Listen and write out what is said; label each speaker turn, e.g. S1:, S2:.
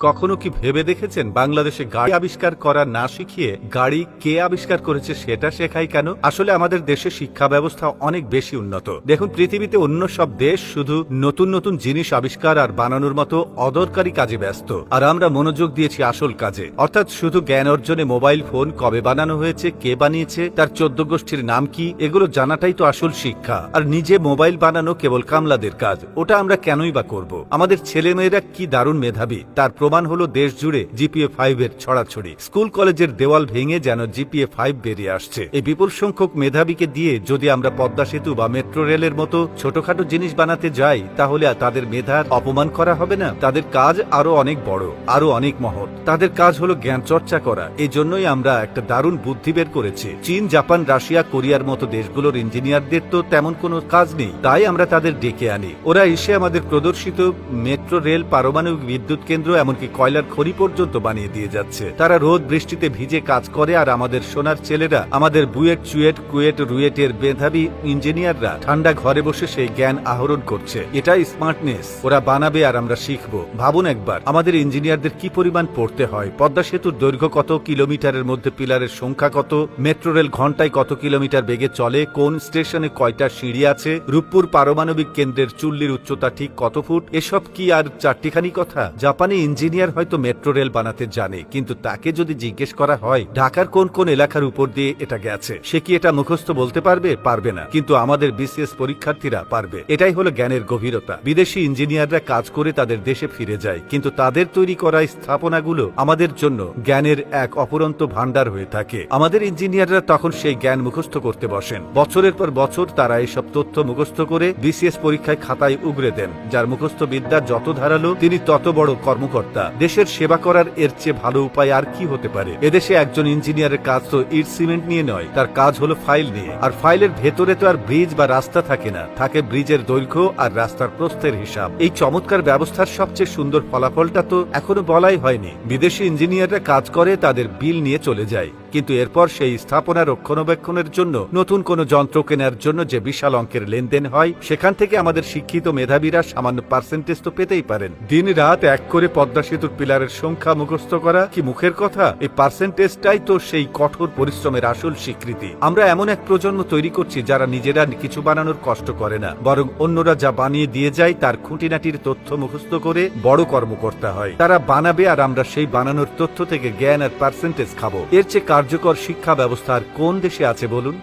S1: কখনো কি ভেবে দেখেছেন বাংলাদেশে গাড়ি আবিষ্কার করা না শিখিয়ে গাড়ি কে আবিষ্কার করেছে সেটা শেখায় কেন? আসলে আমাদের দেশে শিক্ষা ব্যবস্থা অনেক বেশি উন্নত। দেখুন, পৃথিবীতে অন্য সব দেশ শুধু নতুন নতুন জিনিস আবিষ্কার আর বানানোর মতো অদরকারি কাজে ব্যস্ত, আর আমরা মনোযোগ দিয়েছি আসল কাজে, অর্থাৎ শুধু জ্ঞান অর্জনে। মোবাইল ফোন কবে বানানো হয়েছে, কে বানিয়েছে, তার 14 গোষ্ঠীর নাম কি, এগুলো জানাটাই তো আসল শিক্ষা। আর নিজে মোবাইল বানানো কেবল কামলাদের কাজ, ওটা আমরা কেনই বা করব? আমাদের ছেলেমেয়েরা কি দারুণ মেধাবী, তার প্রমাণ হলো দেশ জুড়ে জিপিএ 5 এর ছড়াছড়ি। স্কুল কলেজের দেওয়াল ভেঙে যেন জিপিএ 5 বেরিয়ে আসছে। এই বিপুল সংখ্যক মেধাবীকে দিয়ে যদি আমরা পদ্মা সেতু বা মেট্রো রেলের মতো ছোটখাটো জিনিস বানাতে যাই, তাহলে তাদের মেধার অপমান করা হবে না? তাদের কাজ আরো অনেক বড়, আরো অনেক মহৎ। তাদের কাজ হলো জ্ঞান চর্চা করা। এই জন্যই আমরা একটা দারুণ বুদ্ধি বের করেছি। চীন, জাপান, রাশিয়া, কোরিয়ার মতো দেশগুলোর ইঞ্জিনিয়ারদের তো তেমন কোনো কাজ নেই, তাই আমরা তাদের ডেকে আনি। ওরা এসে আমাদের প্রদর্শিত মেট্রো রেল, পারমাণবিক বিদ্যুৎ কেন্দ্র, এমনকি কয়লার খনি পর্যন্ত বানিয়ে দিয়ে যাচ্ছে। তারা রোদ বৃষ্টিতে ভিজে কাজ করে, আর আমাদের সোনার ছেলেরা, আমাদের বুয়েট, চুয়েট, কুয়েট, রুয়েটের মেধাবী ইঞ্জিনিয়াররা ঠান্ডা ঘরে বসে সেই জ্ঞান আহরণ করছে। এটাই স্মার্টনেস। ওরা বানাবে আর আমরা শিখবো। ভাবুন একবার, আমাদের ইঞ্জিনিয়ারদের কি পরিমাণ পড়তে হয়। পদ্মা সেতুর দৈর্ঘ্য কত, কিলোমিটারের মধ্যে পিলারের সংখ্যা কত, মেট্রো রেল ঘন্টায় কত কিলোমিটার বেগে চলে, কোন স্টেশনে কয়টা সিঁড়ি আছে, রূপপুর পারমাণবিক কেন্দ্রের চুল্লির উচ্চতা ঠিক কত ফুট, এসব কি আর চারটিখানি কথা? জাপানি ইঞ্জিনিয়ার হয়তো মেট্রো রেল বানাতে জানে, কিন্তু তাকে যদি জিজ্ঞেস করা হয় ঢাকার কোন কোন এলাকার উপর দিয়ে এটা গেছে, সে কি এটা মুখস্থ বলতে পারবে? পারবে না। কিন্তু আমাদের বিসিএস পরীক্ষার্থীরা পারবে। এটাই হলো জ্ঞানের গভীরতা। বিদেশি ইঞ্জিনিয়াররা কাজ করে তাদের দেশে ফিরে যায়, কিন্তু তাদের তৈরি করা স্থাপনাগুলো আমাদের জন্য জ্ঞানের এক অপরন্ত ভান্ডার হয়ে থাকে। আমাদের ইঞ্জিনিয়াররা তখন সেই জ্ঞান মুখস্থ করতে বসেন। বছরের পর বছর তারা এসব তথ্য মুখস্থ করে বিসিএস পরীক্ষায় খাতায় উগরে দেন। যার মুখস্থ বিদ্যা যত ধারালো, তিনি তত বড় কর্মকর্তা। দেশের সেবা করার এর চেয়ে ভালো উপায় আর কি হতে পারে? এদেশে একজন ইঞ্জিনিয়ারের কাজ তো ইট সিমেন্ট নিয়ে নয়, তার কাজ হলো ফাইল নিয়ে। আর ফাইলের ভেতরে তো আর ব্রিজ বা রাস্তা থাকে না, থাকে ব্রিজের দৈর্ঘ্য আর রাস্তার প্রস্থের হিসাব। এই চমৎকার ব্যবস্থার সবচেয়ে সুন্দর ফলাফলটা তো এখনো বলাই হয়নি। বিদেশি ইঞ্জিনিয়াররা কাজ করে, তাদের বিল নিয়ে চলে যায়, কিন্তু এরপর সেই স্থাপনা রক্ষণাবেক্ষণের জন্য, নতুন কোনো যন্ত্র কেনার জন্য যে বিশাল অঙ্কের লেনদেন হয়, সেখান থেকে আমাদের শিক্ষিত মেধাবীরা সামান্য পার্সেন্টেজ তো পেতেই পারেন। দিন রাত এক করে পদ্মা সেতুর পিলারের সংখ্যা মুখস্থ করা কি মুখের কথা? এই পার্সেন্টেজটাই তো সেই কঠোর পরিশ্রমের আসল স্বীকৃতি। আমরা এমন এক প্রজন্ম তৈরি করছি যারা নিজেরা কিছু বানানোর কষ্ট করে না, বরং অন্যরা যা বানিয়ে দিয়ে যায় তার খুঁটিনাটির তথ্য মুখস্থ করে বড় কর্মকর্তা হয়। তারা বানাবে আর আমরা সেই বানানোর তথ্য থেকে জ্ঞান আর পার্সেন্টেজ খাবো। এর চেয়ে কার্যকর শিক্ষা ব্যবস্থা আর কোন দেশে আছে বলুন?